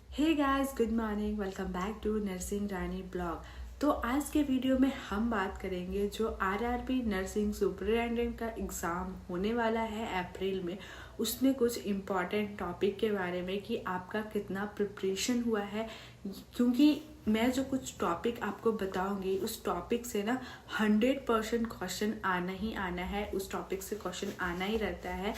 Hey guys, good morning. Welcome back to nursing Rani blog. तो आज के वीडियो में हम बात करेंगे जो आरआरबी नर्सिंग सुपरिटेंडेंट का एग्ज़ाम होने वाला है अप्रैल में, उसमें कुछ इम्पॉर्टेंट टॉपिक के बारे में कि आपका कितना प्रिपरेशन हुआ है। क्योंकि मैं जो कुछ टॉपिक आपको बताऊंगी उस टॉपिक से ना 100% क्वेश्चन आना ही आना है। उस टॉपिक से क्वेश्चन आना ही रहता है,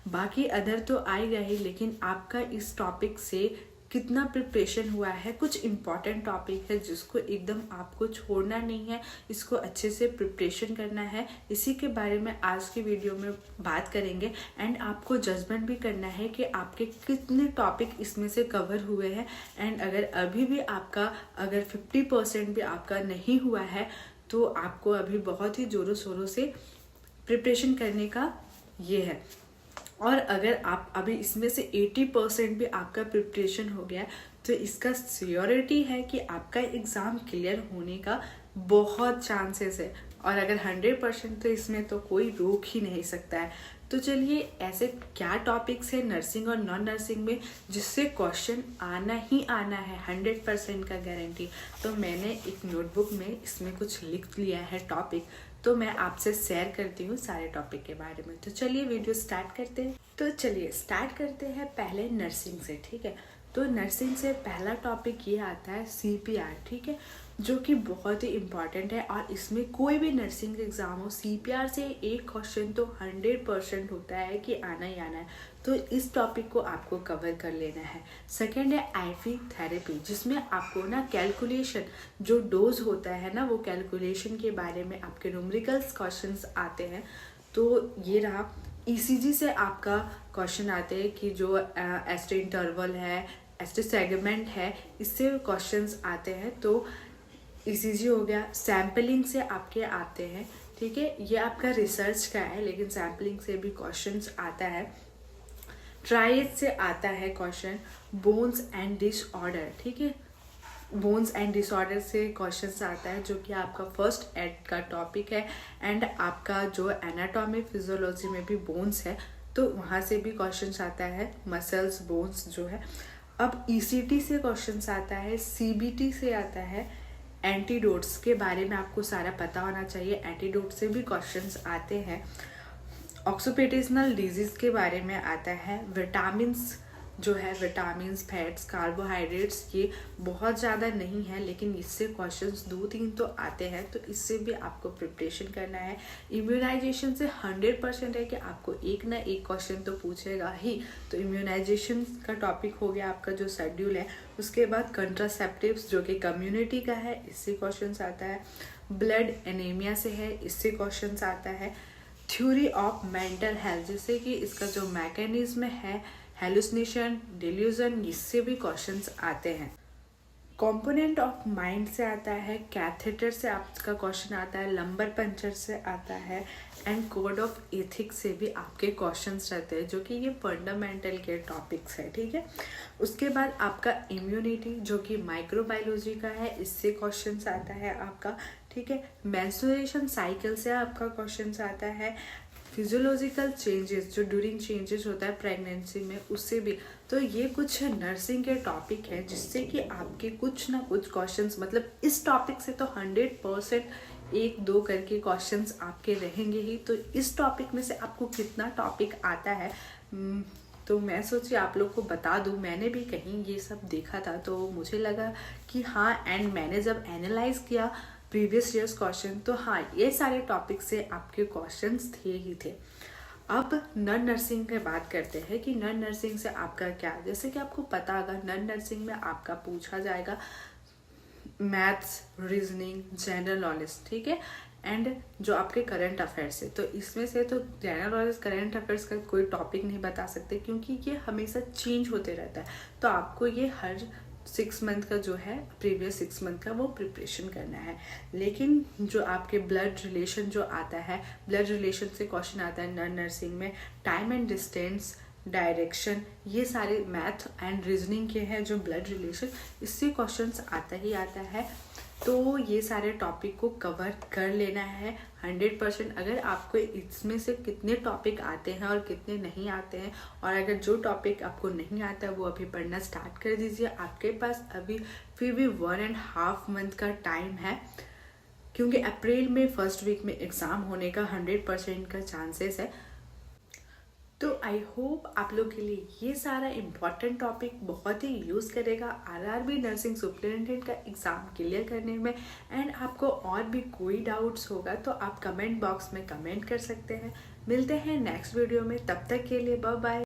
बाकी अदर तो आएगा ही, लेकिन आपका इस टॉपिक से कितना प्रिपरेशन हुआ है। कुछ इम्पॉर्टेंट टॉपिक है जिसको एकदम आपको छोड़ना नहीं है, इसको अच्छे से प्रिपरेशन करना है। इसी के बारे में आज की वीडियो में बात करेंगे एंड आपको जजमेंट भी करना है कि आपके कितने टॉपिक इसमें से कवर हुए हैं। एंड अगर अभी भी आपका 50% भी आपका नहीं हुआ है तो आपको अभी बहुत ही ज़ोरों शोरों से प्रिपरेशन करने का ये है। और अगर आप अभी इसमें से 80% भी आपका प्रिपरेशन हो गया तो इसका श्योरिटी है कि आपका एग्ज़ाम क्लियर होने का बहुत चांसेस है। और अगर 100% तो इसमें तो कोई रोक ही नहीं सकता है। तो चलिए, ऐसे क्या टॉपिक्स है नर्सिंग और नॉन नर्सिंग में जिससे क्वेश्चन आना ही आना है, 100% का गारंटी। तो मैंने एक नोटबुक में इसमें कुछ लिख लिया है टॉपिक, तो मैं आपसे शेयर करती हूँ सारे टॉपिक के बारे में। तो चलिए वीडियो स्टार्ट करते हैं। तो चलिए स्टार्ट करते हैं पहले नर्सिंग से, ठीक है। तो नर्सिंग से पहला टॉपिक ये आता है CPR, ठीक है, जो कि बहुत ही इम्पॉर्टेंट है। और इसमें कोई भी नर्सिंग एग्जाम हो, CPR से एक क्वेश्चन तो 100% होता है कि आना ही आना है। तो इस टॉपिक को आपको कवर कर लेना है। सेकेंड है IV थेरेपी, जिसमें आपको ना कैलकुलेशन, जो डोज होता है ना, वो कैलकुलेशन के बारे में आपके न्यूमेरिकल्स क्वेश्चंस आते हैं। तो ये रहा। ECG से आपका क्वेश्चन आते हैं कि जो एस्टे इंटरवल है, एस्टे सेगमेंट है, इससे क्वेश्चंस आते हैं। तो ECG हो गया। सैम्पलिंग से आपके आते हैं, ठीक है, ये आपका रिसर्च का है लेकिन सैम्पलिंग से भी क्वेश्चंस आता है। ट्राइज से आता है क्वेश्चन। बोन्स एंड डिसऑर्डर, ठीक है, बोन्स एंड डिसऑर्डर से क्वेश्चंस आता है, जो कि आपका फर्स्ट एड का टॉपिक है। एंड आपका जो एनाटॉमी फिजियोलॉजी में भी बोन्स है तो वहाँ से भी क्वेश्चंस आता है, मसल्स बोन्स जो है। अब ECT से क्वेश्चंस आता है, CBT से आता है। एंटीडोट्स के बारे में आपको सारा पता होना चाहिए, एंटीडोट से भी क्वेश्चंस आते हैं। ऑक्यूपेशनल डिजीज के बारे में आता है। विटामिन्स जो है, विटामिन्स, फैट्स, कार्बोहाइड्रेट्स, ये बहुत ज़्यादा नहीं है लेकिन इससे क्वेश्चंस 2-3 तो आते हैं, तो इससे भी आपको प्रिपरेशन करना है। इम्यूनाइजेशन से 100% है कि आपको एक ना एक क्वेश्चन तो पूछेगा ही। तो इम्यूनाइजेशन का टॉपिक हो गया आपका जो शेड्यूल है। उसके बाद कंट्रासेप्टिव्स, जो कि कम्युनिटी का है, इससे क्वेश्चन आता है। ब्लड एनीमिया से है, इससे क्वेश्चन आता है। थ्योरी ऑफ मेंटल हेल्थ, जैसे कि इसका जो मैकेनिज्म है, हेलुसिनेशन, डिल्यूजन, इससे भी क्वेश्चंस आते हैं। कंपोनेंट ऑफ माइंड से आता है। कैथेटर से आपका क्वेश्चन आता है। लंबर पंचर से आता है। एंड कोड ऑफ एथिक्स से भी आपके क्वेश्चंस रहते हैं, जो कि ये फंडामेंटल के टॉपिक्स है, ठीक है। उसके बाद आपका इम्यूनिटी, जो कि माइक्रोबायोलॉजी का है, इससे क्वेश्चंस आता है आपका, ठीक है। मेंस्ट्रुएशन साइकिल से आपका क्वेश्चंस आता है। फिजियोलॉजिकल चेंजेस, जो ड्यूरिंग चेंजेस होता है प्रेगनेंसी में, उससे भी। तो ये कुछ नर्सिंग के टॉपिक है जिससे कि आपके कुछ ना कुछ क्वेश्चंस, मतलब इस टॉपिक से तो 100% 1-2 करके क्वेश्चंस आपके रहेंगे ही। तो इस टॉपिक में से आपको कितना टॉपिक आता है, तो मैं सोची आप लोग को बता दूं। मैंने भी कहीं ये सब देखा था तो मुझे लगा कि हाँ, एंड मैंने जब एनालाइज किया प्रीवियस ईयर्स क्वेश्चन, तो हाँ, ये सारे टॉपिक से आपके क्वेश्चंस थे ही थे। अब नॉन नर्सिंग की बात करते हैं कि नॉन नर्सिंग से आपका क्या, जैसे कि आपको पता होगा नॉन नर्सिंग में आपका पूछा जाएगा मैथ्स, रीजनिंग, जनरल नॉलेज, ठीक है, एंड जो आपके करंट अफेयर्स है। तो इसमें से तो जनरल नॉलेज, करंट अफेयर्स का कोई टॉपिक नहीं बता सकते क्योंकि ये हमेशा चेंज होते रहता है। तो आपको ये हर 6 मंथ का जो है, प्रीवियस 6 मंथ का, वो प्रिपरेशन करना है। लेकिन जो आपके ब्लड रिलेशन जो आता है, ब्लड रिलेशन से क्वेश्चन आता है नॉन नर्सिंग में। टाइम एंड डिस्टेंस, डायरेक्शन, ये सारे मैथ एंड रीजनिंग के हैं जो ब्लड रिलेशन, इससे क्वेश्चंस आता ही आता है। तो ये सारे टॉपिक को कवर कर लेना है 100%। अगर आपको इसमें से कितने टॉपिक आते हैं और कितने नहीं आते हैं, और अगर जो टॉपिक आपको नहीं आता है वो अभी पढ़ना स्टार्ट कर दीजिए। आपके पास अभी फिर भी 1.5 मंथ का टाइम है, क्योंकि अप्रैल में फर्स्ट वीक में एग्ज़ाम होने का 100% का चांसेस है। तो आई होप आप लोग के लिए ये सारा इम्पॉर्टेंट टॉपिक बहुत ही यूज़ करेगा आरआरबी नर्सिंग सुपरिटेंडेंट का एग्ज़ाम क्लियर करने में। एंड आपको और भी कोई डाउट्स होगा तो आप कमेंट बॉक्स में कमेंट कर सकते हैं। मिलते हैं नेक्स्ट वीडियो में, तब तक के लिए बाय बाय।